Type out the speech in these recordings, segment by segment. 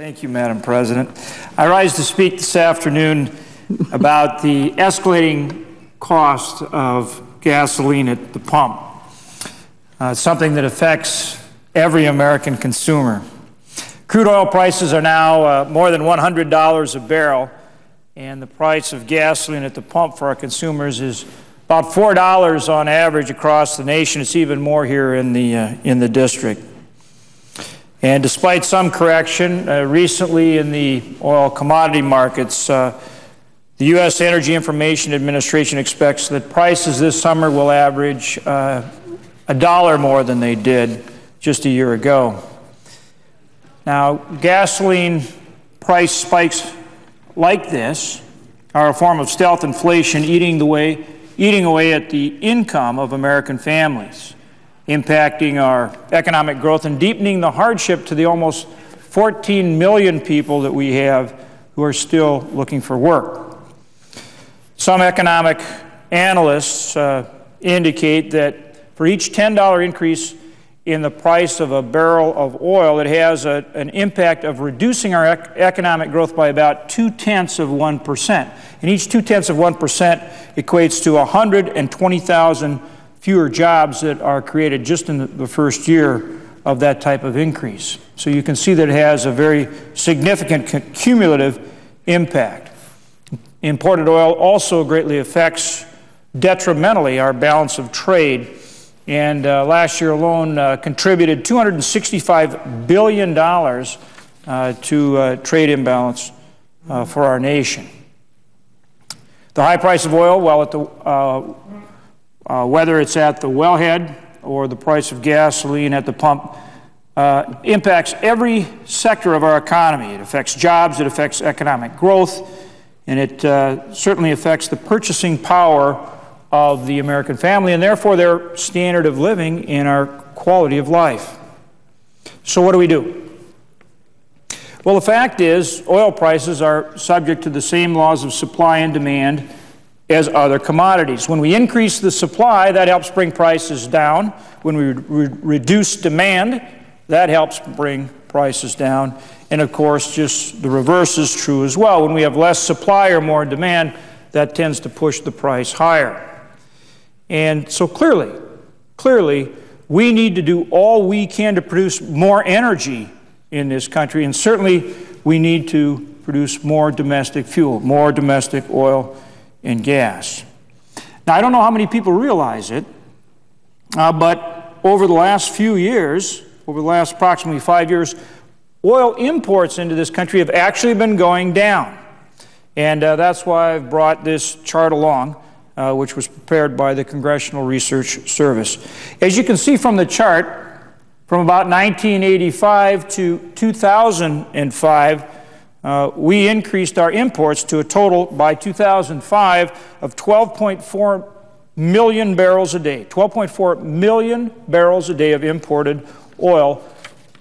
Thank you, Madam President. I rise to speak this afternoon about the escalating cost of gasoline at the pump, something that affects every American consumer. Crude oil prices are now more than $100 a barrel, and the price of gasoline at the pump for our consumers is about $4 on average across the nation. It's even more here in the district. And despite some correction recently in the oil commodity markets, the U.S. Energy Information Administration expects that prices this summer will average $1 more than they did just a year ago. Now, gasoline price spikes like this are a form of stealth inflation eating away at the income of American families, impacting our economic growth and deepening the hardship to the almost 14 million people that we have who are still looking for work. Some economic analysts indicate that for each $10 increase in the price of a barrel of oil, it has an impact of reducing our economic growth by about 0.2%. And each 0.2% equates to 120,000 fewer jobs that are created just in the first year of that type of increase. So you can see that it has a very significant cumulative impact. Imported oil also greatly affects detrimentally our balance of trade, and last year alone contributed $265 billion to trade imbalance for our nation. The high price of oil, while at the whether it's at the wellhead or the price of gasoline at the pump, impacts every sector of our economy. It affects jobs, it affects economic growth, and it certainly affects the purchasing power of the American family and therefore their standard of living and our quality of life. So what do we do? Well, the fact is, oil prices are subject to the same laws of supply and demand as other commodities. When we increase the supply, that helps bring prices down. When we reduce demand, that helps bring prices down. And of course, just the reverse is true as well. When we have less supply or more demand, that tends to push the price higher. And so clearly, we need to do all we can to produce more energy in this country, and certainly we need to produce more domestic fuel, more domestic oil and gas. Now, I don't know how many people realize it, but over the last few years, over the last approximately 5 years, oil imports into this country have actually been going down. And that's why I've brought this chart along, which was prepared by the Congressional Research Service. As you can see from the chart, from about 1985 to 2005, we increased our imports to a total by 2005 of 12.4 million barrels a day. 12.4 million barrels a day of imported oil,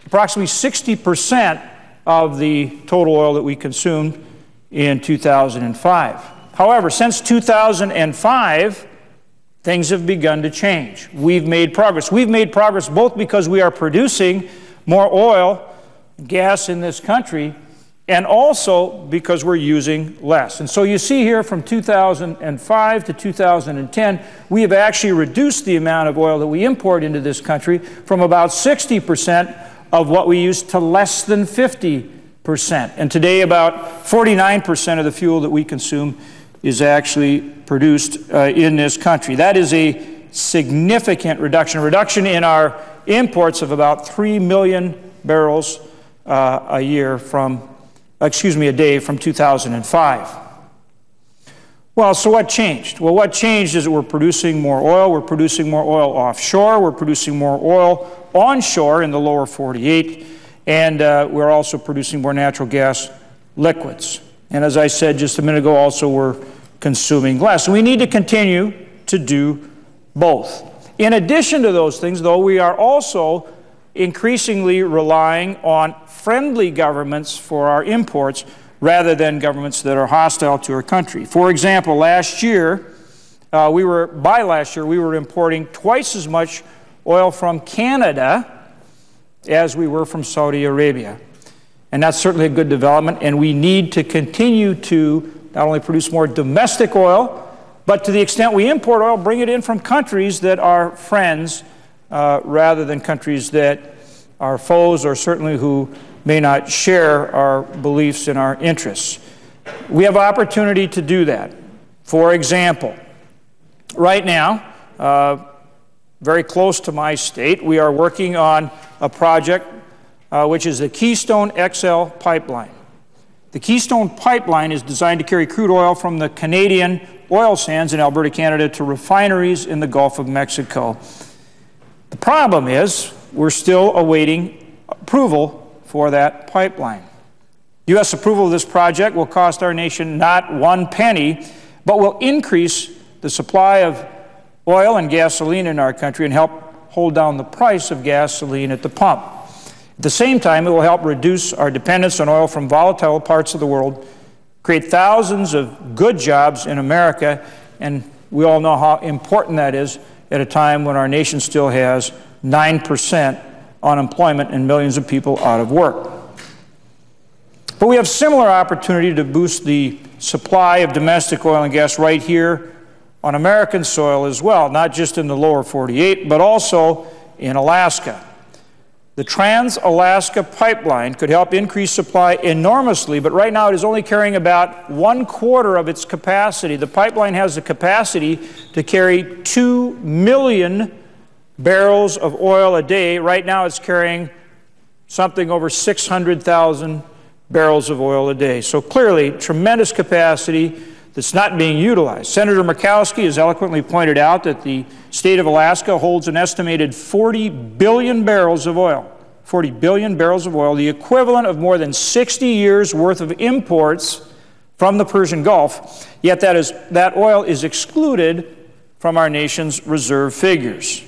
approximately 60% of the total oil that we consumed in 2005. However, since 2005, things have begun to change. We've made progress. We've made progress both because we are producing more oil and gas in this country, and also because we're using less. And so you see here from 2005 to 2010, we have actually reduced the amount of oil that we import into this country from about 60% of what we use to less than 50%. And today, about 49% of the fuel that we consume is actually produced in this country. That is a significant reduction. A reduction in our imports of about 3 million barrels a day from 2005. Well, so what changed? Well, what changed is that we're producing more oil. We're producing more oil offshore. We're producing more oil onshore in the lower 48. And we're also producing more natural gas liquids. And as I said just a minute ago, also we're consuming less. We need to continue to do both. In addition to those things, though, we are also increasingly relying on friendly governments for our imports rather than governments that are hostile to our country. For example, last year, we were importing twice as much oil from Canada as we were from Saudi Arabia. And that's certainly a good development, and we need to continue to not only produce more domestic oil, but to the extent we import oil, bring it in from countries that are friends rather than countries that are foes, or certainly who may not share our beliefs and our interests. We have opportunity to do that. For example, right now, very close to my state, we are working on a project which is the Keystone XL pipeline. The Keystone pipeline is designed to carry crude oil from the Canadian oil sands in Alberta, Canada, to refineries in the Gulf of Mexico. The problem is we're still awaiting approval for that pipeline. U.S. approval of this project will cost our nation not one penny, but will increase the supply of oil and gasoline in our country and help hold down the price of gasoline at the pump. At the same time, it will help reduce our dependence on oil from volatile parts of the world, create thousands of good jobs in America, and we all know how important that is at a time when our nation still has 9% unemployment and millions of people out of work. But we have similar opportunity to boost the supply of domestic oil and gas right here on American soil as well, not just in the lower 48, but also in Alaska. The Trans-Alaska Pipeline could help increase supply enormously, but right now it is only carrying about 1/4 of its capacity. The pipeline has the capacity to carry 2 million barrels of oil a day. Right now it's carrying something over 600,000 barrels of oil a day. So clearly, tremendous capacity that's not being utilized. Senator Murkowski has eloquently pointed out that the state of Alaska holds an estimated 40 billion barrels of oil. 40 billion barrels of oil, the equivalent of more than 60 years' worth of imports from the Persian Gulf, yet that oil is excluded from our nation's reserve figures.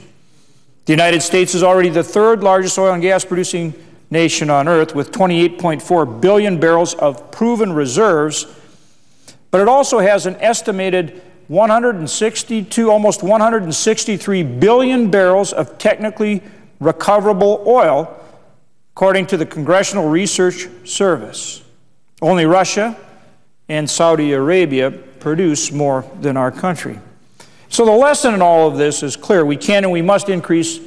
The United States is already the third largest oil and gas producing nation on earth with 28.4 billion barrels of proven reserves, but it also has an estimated 162, almost 163 billion barrels of technically recoverable oil, according to the Congressional Research Service. Only Russia and Saudi Arabia produce more than our country. So the lesson in all of this is clear. We can and we must increase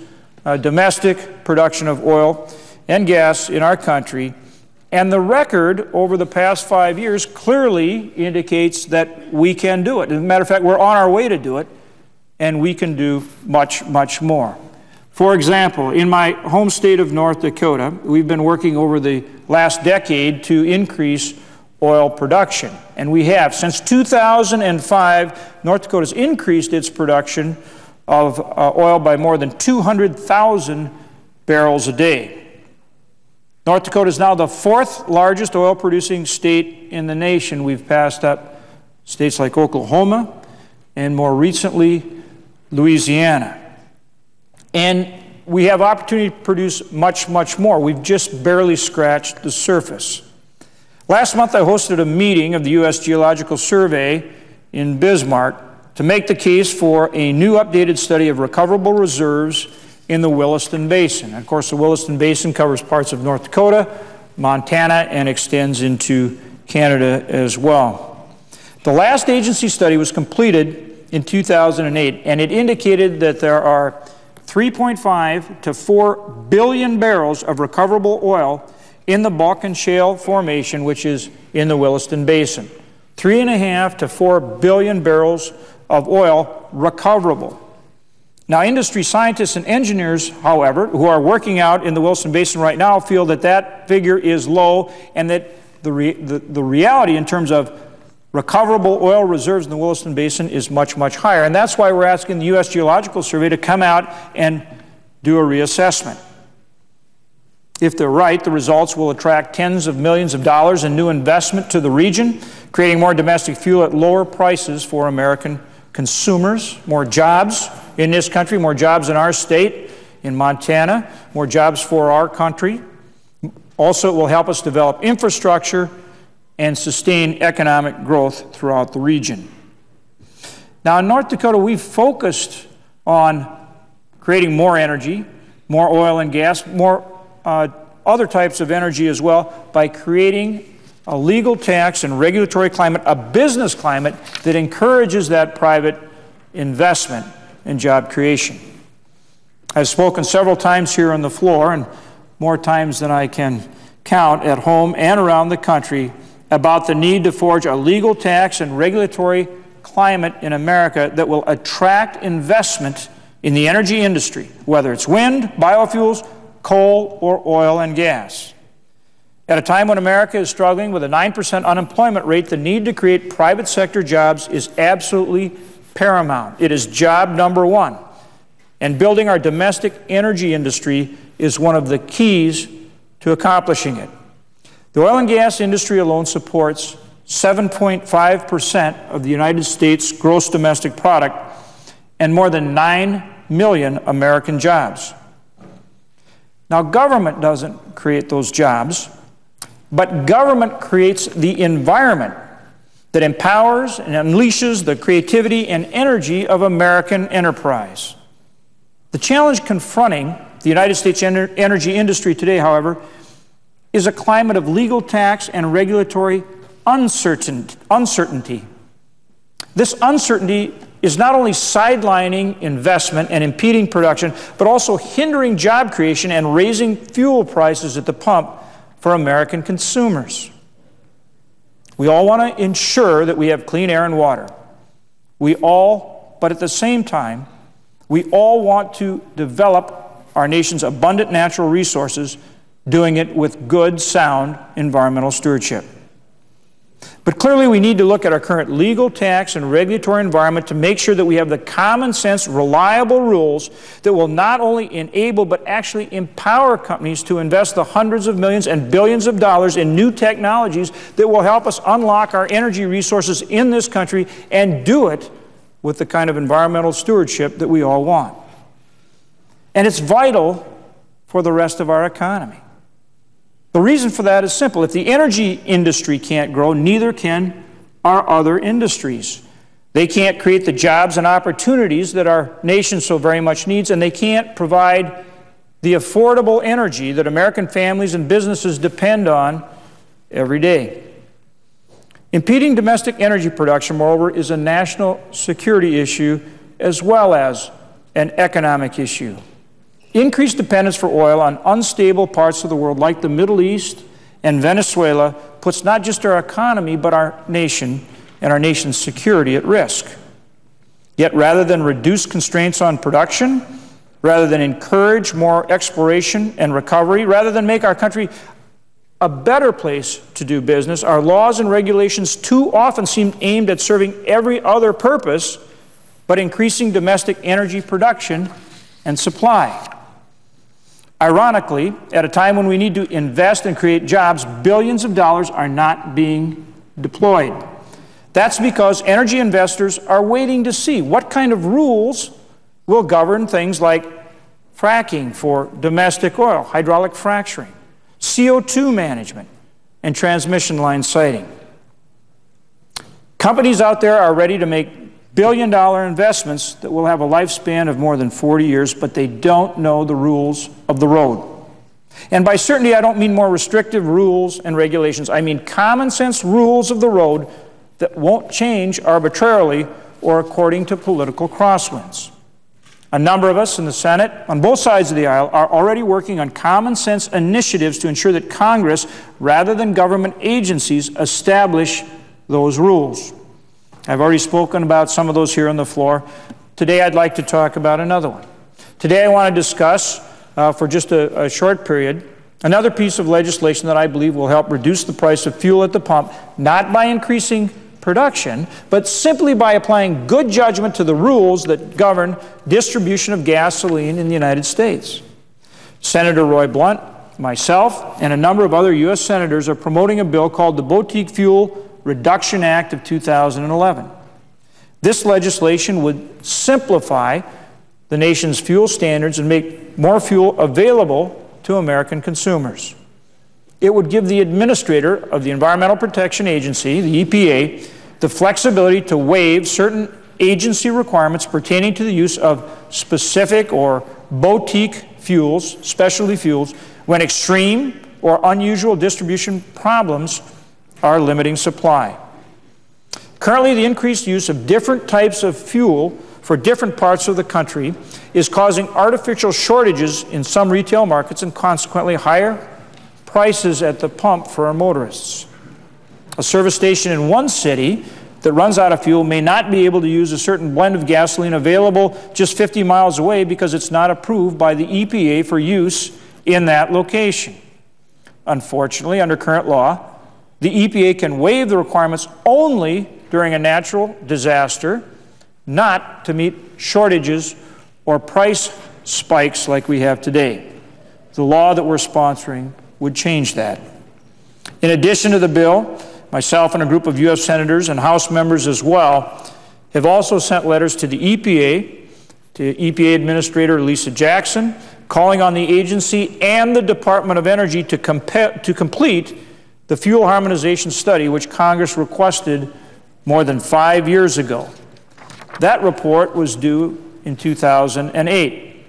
domestic production of oil and gas in our country. And the record over the past 5 years clearly indicates that we can do it. As a matter of fact, we're on our way to do it, and we can do much, much more. For example, in my home state of North Dakota, we've been working over the last decade to increase oil production. And we have. Since 2005, North Dakota's increased its production of oil by more than 200,000 barrels a day. North Dakota is now the fourth largest oil-producing state in the nation. We've passed up states like Oklahoma and more recently Louisiana. And we have opportunity to produce much, much more. We've just barely scratched the surface. Last month I hosted a meeting of the U.S. Geological Survey in Bismarck to make the case for a new updated study of recoverable reserves in the Williston Basin. And of course, the Williston Basin covers parts of North Dakota, Montana, and extends into Canada as well. The last agency study was completed in 2008, and it indicated that there are 3.5 to 4 billion barrels of recoverable oil in the Bakken Shale Formation, which is in the Williston Basin. 3.5 to 4 billion barrels of oil recoverable. Now, industry scientists and engineers, however, who are working out in the Williston Basin right now feel that that figure is low, and that the reality in terms of recoverable oil reserves in the Williston Basin is much, much higher. And that's why we're asking the U.S. Geological Survey to come out and do a reassessment. If they're right, the results will attract tens of millions of dollars in new investment to the region, creating more domestic fuel at lower prices for American consumers, more jobs in this country, more jobs in our state, in Montana, more jobs for our country. Also, it will help us develop infrastructure and sustain economic growth throughout the region. Now, in North Dakota, we've focused on creating more energy, more oil and gas, more other types of energy as well by creating a legal tax and regulatory climate, a business climate that encourages that private investment and job creation. I've spoken several times here on the floor, and more times than I can count at home and around the country, about the need to forge a legal tax and regulatory climate in America that will attract investment in the energy industry, whether it's wind, biofuels, coal, or oil and gas. At a time when America is struggling with a 9% unemployment rate, the need to create private sector jobs is absolutely paramount. It is job number one. And building our domestic energy industry is one of the keys to accomplishing it. The oil and gas industry alone supports 7.5% of the United States gross domestic product and more than 9 million American jobs. Now, government doesn't create those jobs, but government creates the environment that empowers and unleashes the creativity and energy of American enterprise. The challenge confronting the United States energy industry today, however, is a climate of legal tax and regulatory uncertainty. This uncertainty is not only sidelining investment and impeding production, but also hindering job creation and raising fuel prices at the pump for American consumers. We all want to ensure that we have clean air and water. But at the same time, we all want to develop our nation's abundant natural resources, doing it with good, sound environmental stewardship. But clearly we need to look at our current legal, tax, and regulatory environment to make sure that we have the common sense, reliable rules that will not only enable but actually empower companies to invest the hundreds of millions and billions of dollars in new technologies that will help us unlock our energy resources in this country and do it with the kind of environmental stewardship that we all want. And it's vital for the rest of our economy. The reason for that is simple. If the energy industry can't grow, neither can our other industries. They can't create the jobs and opportunities that our nation so very much needs, and they can't provide the affordable energy that American families and businesses depend on every day. Impeding domestic energy production, moreover, is a national security issue as well as an economic issue. Increased dependence for oil on unstable parts of the world like the Middle East and Venezuela puts not just our economy but our nation and our nation's security at risk. Yet rather than reduce constraints on production, rather than encourage more exploration and recovery, rather than make our country a better place to do business, our laws and regulations too often seem aimed at serving every other purpose but increasing domestic energy production and supply. Ironically, at a time when we need to invest and create jobs, billions of dollars are not being deployed. That's because energy investors are waiting to see what kind of rules will govern things like fracking for domestic oil, hydraulic fracturing, CO2 management, and transmission line siting. Companies out there are ready to make billion-dollar investments that will have a lifespan of more than 40 years, but they don't know the rules of the road. And by certainty, I don't mean more restrictive rules and regulations. I mean common sense rules of the road that won't change arbitrarily or according to political crosswinds. A number of us in the Senate, on both sides of the aisle, are already working on common sense initiatives to ensure that Congress, rather than government agencies, establish those rules. I've already spoken about some of those here on the floor. Today I'd like to talk about another one. Today I want to discuss, for just a short period, another piece of legislation that I believe will help reduce the price of fuel at the pump, not by increasing production, but simply by applying good judgment to the rules that govern distribution of gasoline in the United States. Senator Roy Blunt, myself, and a number of other U.S. senators are promoting a bill called the Boutique Fuel Reduction Act of 2011. This legislation would simplify the nation's fuel standards and make more fuel available to American consumers. It would give the administrator of the Environmental Protection Agency, the EPA, the flexibility to waive certain agency requirements pertaining to the use of specific or boutique fuels, specialty fuels, when extreme or unusual distribution problems are limiting supply. Currently, the increased use of different types of fuel for different parts of the country is causing artificial shortages in some retail markets and consequently higher prices at the pump for our motorists. A service station in one city that runs out of fuel may not be able to use a certain blend of gasoline available just 50 miles away because it's not approved by the EPA for use in that location. Unfortunately, under current law, the EPA can waive the requirements only during a natural disaster, not to meet shortages or price spikes like we have today. The law that we're sponsoring would change that. In addition to the bill, myself and a group of U.S. senators and House members as well have also sent letters to the EPA, to EPA Administrator Lisa Jackson, calling on the agency and the Department of Energy to complete the fuel harmonization study which Congress requested more than 5 years ago. That report was due in 2008.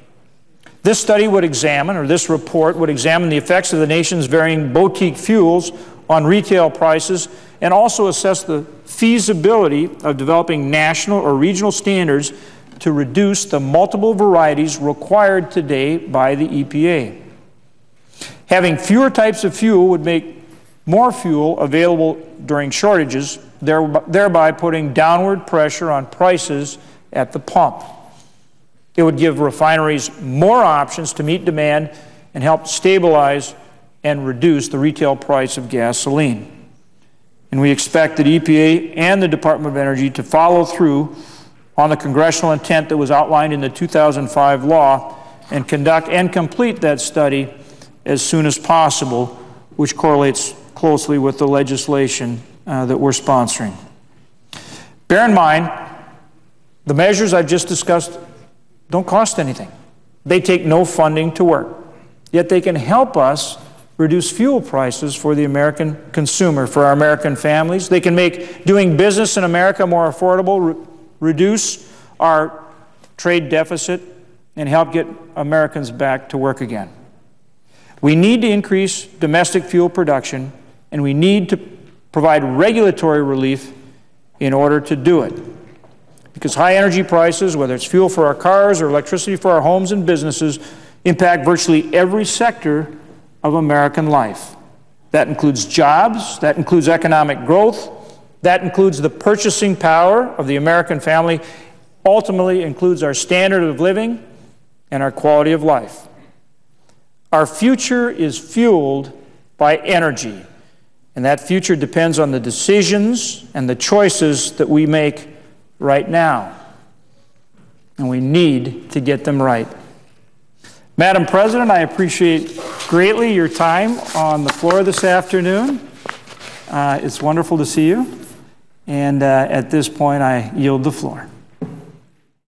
This study would examine, or this report would examine the effects of the nation's varying boutique fuels on retail prices and also assess the feasibility of developing national or regional standards to reduce the multiple varieties required today by the EPA. Having fewer types of fuel would make more fuel available during shortages, thereby putting downward pressure on prices at the pump. It would give refineries more options to meet demand and help stabilize and reduce the retail price of gasoline. And we expect that EPA and the Department of Energy to follow through on the congressional intent that was outlined in the 2005 law and conduct and complete that study as soon as possible, which correlates closely with the legislation that we're sponsoring. Bear in mind, the measures I've just discussed don't cost anything. They take no funding to work, yet they can help us reduce fuel prices for the American consumer, for our American families. They can make doing business in America more affordable, reduce our trade deficit, and help get Americans back to work again. We need to increase domestic fuel production, and we need to provide regulatory relief in order to do it. Because high energy prices, whether it's fuel for our cars or electricity for our homes and businesses, impact virtually every sector of American life. That includes jobs, that includes economic growth, that includes the purchasing power of the American family, ultimately includes our standard of living and our quality of life. Our future is fueled by energy, and that future depends on the decisions and the choices that we make right now. And we need to get them right. Madam President, I appreciate greatly your time on the floor this afternoon. It's wonderful to see you. And at this point, I yield the floor.